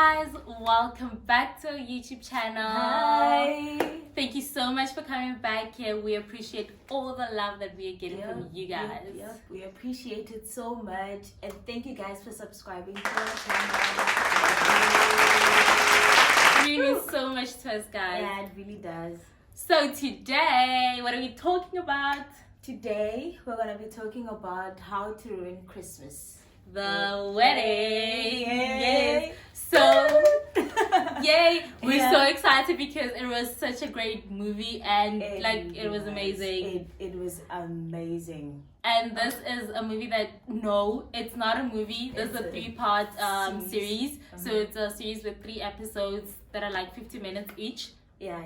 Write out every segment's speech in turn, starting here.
guys, welcome back to our YouTube channel. Hi. Thank you so much for coming back here. We appreciate all the love that we are getting from you guys. We appreciate it so much, and thank you guys for subscribing to our channel. It really means so much to us, guys. Yeah, it really does. So today, what are we talking about? Today we're gonna be talking about how to ruin Christmas. The wedding. Yay. Yes. So, yay. We're so Yeah. excited because it was such a great movie and it was amazing. It was amazing. And this is a movie that, no, it's not a movie. This is a 3-part series. So it's a series with 3 episodes that are like 50 minutes each. Yeah.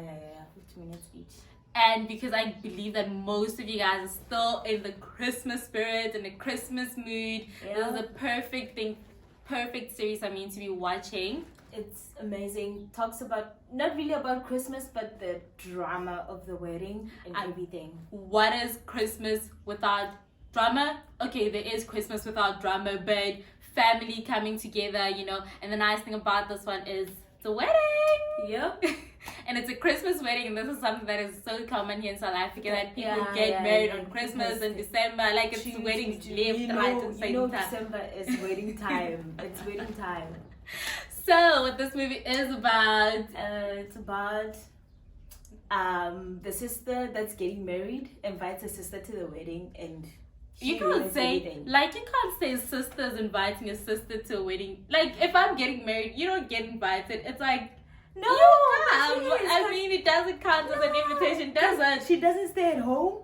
50 minutes each. And because I believe that most of you guys are still in the Christmas spirit, in the Christmas mood, this is a perfect series to be watching. It's amazing. Talks about, not really about Christmas, but the drama of the wedding and everything. What is Christmas without drama? Okay, there is Christmas without drama, but family coming together, and the nice thing about this one is it's a wedding. Yep. And it's a Christmas wedding, and this is something that is so common here in South Africa, that people get married on Christmas and December. Like, it's weddings left, right, and same time. December is wedding time. It's wedding time. So, what this movie is about? It's about the sister that's getting married invites her sister to the wedding, and you can't say sisters inviting a sister to a wedding. Like, if I'm getting married, you don't get invited. It's like, no, it doesn't count as an invitation, does it? She doesn't stay at home.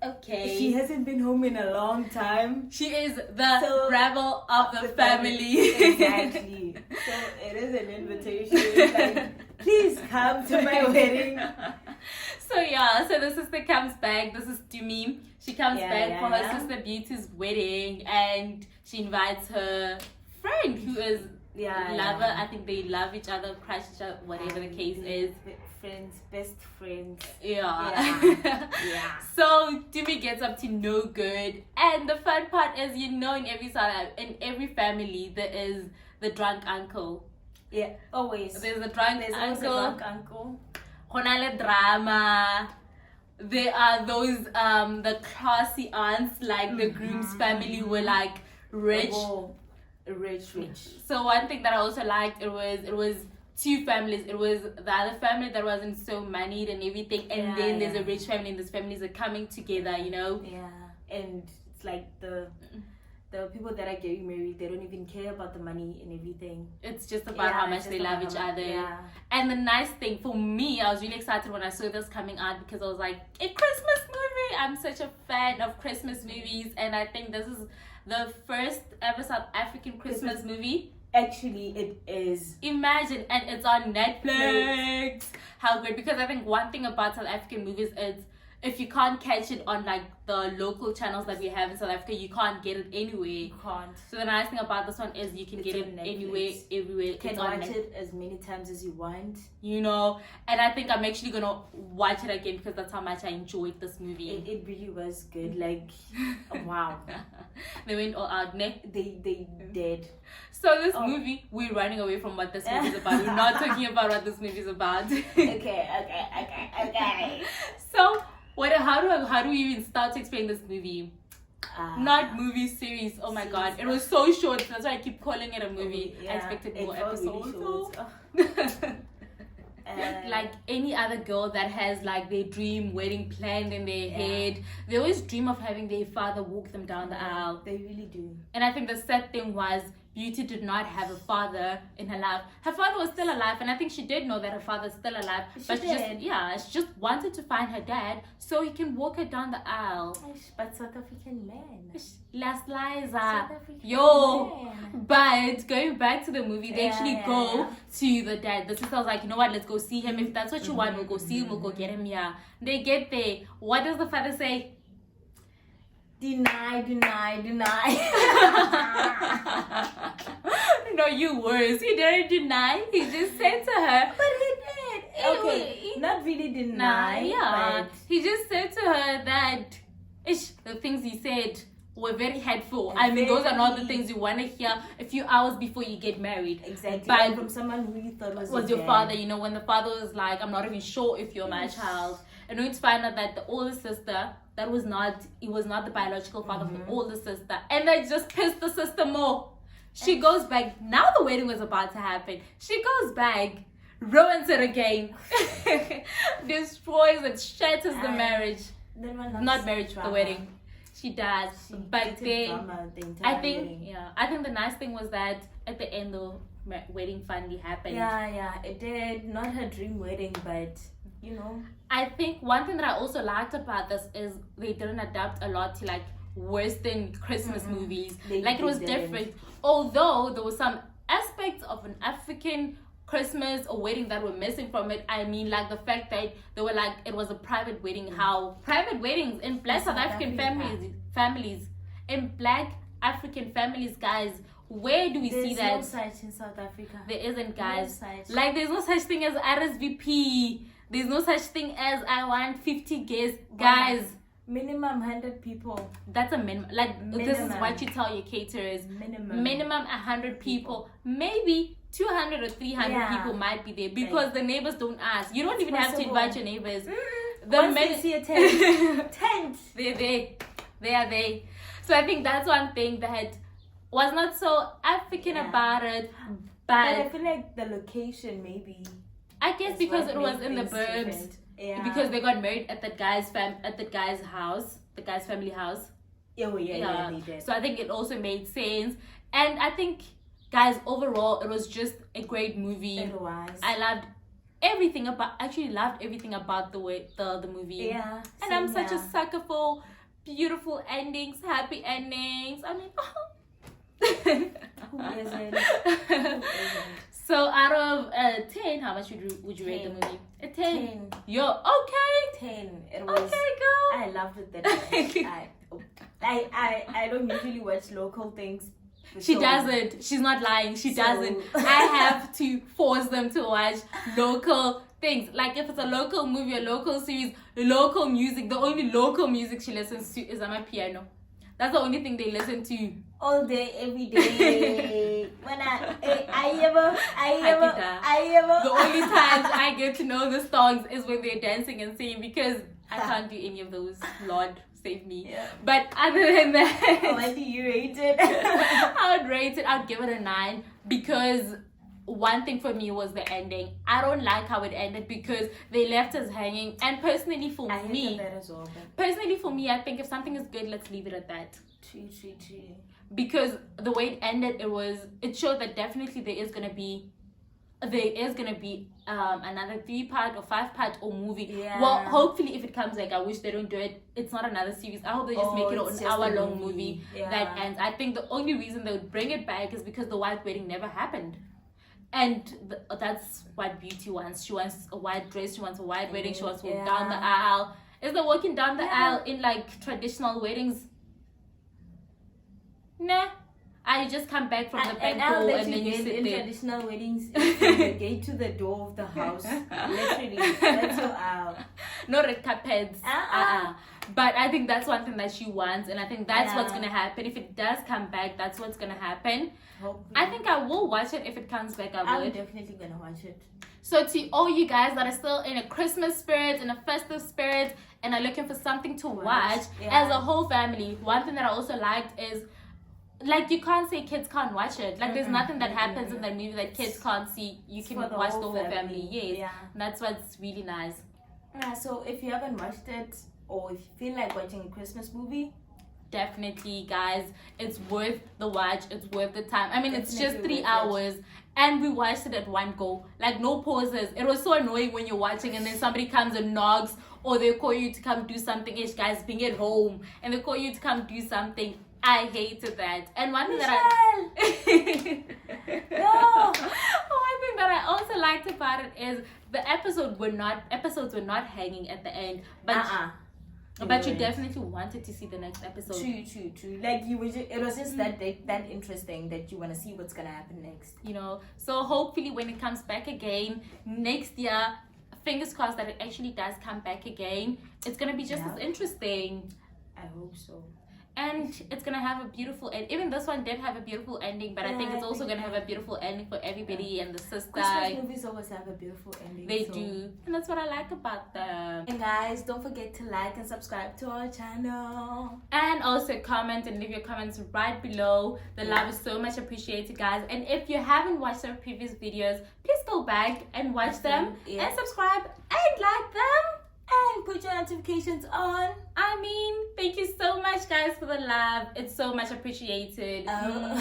Okay. She hasn't been home in a long time. She is the rebel of the family. Exactly. So it is an invitation. Like, please come to my wedding. So the sister comes back. This is Dumi. She comes back for her sister Beauty's wedding, and she invites her friend who is lover. I think they love each other, crush each other, whatever the case is. Best friends. Yeah. So Dumi gets up to no good, and the fun part is, in every family there is the drunk uncle. Yeah, always. There's a drunk uncle. A drunk uncle. Honale drama. There are those the classy aunts, like the groom's family were like rich. Rich. So one thing that I also liked, it was 2 families. It was the other family that wasn't so moneyed and everything, and then there's a rich family, and these families are coming together, Yeah, and it's like the people that are getting married, they don't even care about the money and everything. It's just about how much they love each other. Yeah. And the nice thing for me, I was really excited when I saw this coming out, because I was like, a Christmas movie. I'm such a fan of Christmas movies, and I think this is the first ever South African Christmas movie. Actually, it is. Imagine, and it's on Netflix. How great! Because I think one thing about South African movies is, if you can't catch it on like the local channels that we have in South Africa, you can't get it anywhere. You can't. So the nice thing about this one is you can get it anywhere, everywhere. You can watch it as many times as you want. And I think I'm actually gonna watch it again, because that's how much I enjoyed this movie. It really was good. Like, wow. They went all out. They did. So this movie, we're running away from what this movie is about. We're not talking about what this movie is about. Okay. So, how do we even start to explain this movie? Not movie series. Oh my god, it was so short. That's why I keep calling it a movie. I expected more episodes. Really like any other girl that has like their dream wedding planned in their head, they always dream of having their father walk them down the aisle. They really do. And I think the sad thing was, Beauty did not have a father in her life. Her father was still alive, and I think she did know that her father's still alive. She just wanted to find her dad so he can walk her down the aisle. But South African man. Last Liza. But going back to the movie, they actually go to the dad. The sister was like, you know what, let's go see him. If that's what you want, we'll go see him, we'll go get him here. They get there. What does the father say? Deny. No, you worse. He didn't deny. He just said to her. But he did. Okay, not really deny. But he just said to her that the things he said were very hateful. I mean, those are not the things you want to hear a few hours before you get married. Exactly. But Like from someone who you thought was your father, you know, when the father was like, I'm not even sure if you're my child. And only to find out that the older sister, it was not the biological father of the older sister. And that just pissed the sister more. She goes back. Now the wedding was about to happen. She goes back, ruins it again, destroys it, shatters the marriage. Not marriage, the wedding. She does. But then, I think the nice thing was that at the end the wedding finally happened. Yeah, it did. Not her dream wedding, but you know. I think one thing that I also liked about this is they didn't adapt a lot to like Western Christmas movies. It was different. Although there were some aspects of an African Christmas or wedding that were missing from it. I mean, like the fact that they were like, it was a private wedding. How private weddings in Black South African families, in Black African families, guys, where do we see that? There's no such in South Africa. There isn't, guys. No such. Like, there's no such thing as RSVP. There's no such thing as I want 50 guests, guys. Minimum 100 people. That's a minimum. This is what you tell your caterers. Minimum 100 people. Maybe 200 or 300 people might be there because the neighbors don't ask. You don't even have to invite your neighbors. Once they see a tent, they're there. They are there. So I think that's one thing that was not so African about it. But I feel like the location maybe. I guess because it was in the burbs. Yeah. Because they got married at that guy's house, the guy's family house. Yeah, they did. So I think it also made sense. And I think, guys, overall, it was just a great movie. It was. I loved everything about the movie. Yeah. And I'm such a sucker for beautiful endings, happy endings. I mean, who isn't? So out of 10, how much would you rate the movie? A 10. Yo, okay. 10. It was. Okay, girl. I loved it that I don't usually watch local things. She doesn't. She's not lying. She doesn't. I have to force them to watch local things. Like if it's a local movie, a local series, local music, the only local music she listens to is on my piano. That's the only thing they listen to. All day, every day. When I ever. The only times I get to know the songs is when they're dancing and singing because I can't do any of those. Lord save me. Yeah. But other than that, what do you rate it? I would rate it. I'd give it a 9 because one thing for me was the ending. I don't like how it ended because they left us hanging. And personally for me, I think if something is good, let's leave it at that. True. Because the way it ended, it showed that definitely there is gonna be another 3-part or 5-part or movie. Yeah. Well, hopefully if it comes back, I wish they don't do it. It's not another series. I hope they just make it an hour-long movie that ends. I think the only reason they would bring it back is because the white wedding never happened. And that's what Beauty wants. She wants a white dress. She wants a white wedding. She wants to walk down the aisle. Is there walking down the aisle in like traditional weddings? Nah. I just come back from the banquet and then you sit in there. Traditional weddings, from the gate to the door of the house. Literally, that's your aisle. No red carpets. But I think that's one thing that she wants, and I think that's what's gonna happen. If it does come back, that's what's gonna happen. Hopefully. I think I will watch it if it comes back. I'm definitely gonna watch it. So to all you guys that are still in a Christmas spirit, in a festive spirit, and are looking for something to watch as a whole family, one thing that I also liked is, like, you can't say kids can't watch it. Like, there's nothing that happens in that movie that kids can't see. You can watch the whole family. Yes. Yeah. That's what's really nice. Yeah, so if you haven't watched it, or if you feel like watching a Christmas movie, definitely, guys, it's worth the watch. It's worth the time. I mean, it's just 3 hours. And we watched it at one go. Like, no pauses. It was so annoying when you're watching and then somebody comes and knocks, or they call you to come do something. Ish, guys, being at home. And they call you to come do something. I hated that. And one thing that one thing that I also liked about it is the episodes were not hanging at the end, but you definitely wanted to see the next episode. True. Like it was just that interesting that you want to see what's gonna happen next. You know. So hopefully when it comes back again next year, fingers crossed that it actually does come back again. It's gonna be just as interesting. I hope so. And it's gonna have a beautiful end. Even this one did have a beautiful ending, but I think it's also gonna have a beautiful ending for everybody and the sister. Christmas movies always have a beautiful ending. They do, and that's what I like about them. And guys, don't forget to like and subscribe to our channel. And also comment and leave your comments right below. The love is so much appreciated, guys. And if you haven't watched our previous videos, please go back and watch them and subscribe and like them. And put your notifications on. I mean, thank you so much, guys, for the love. It's so much appreciated. Oh.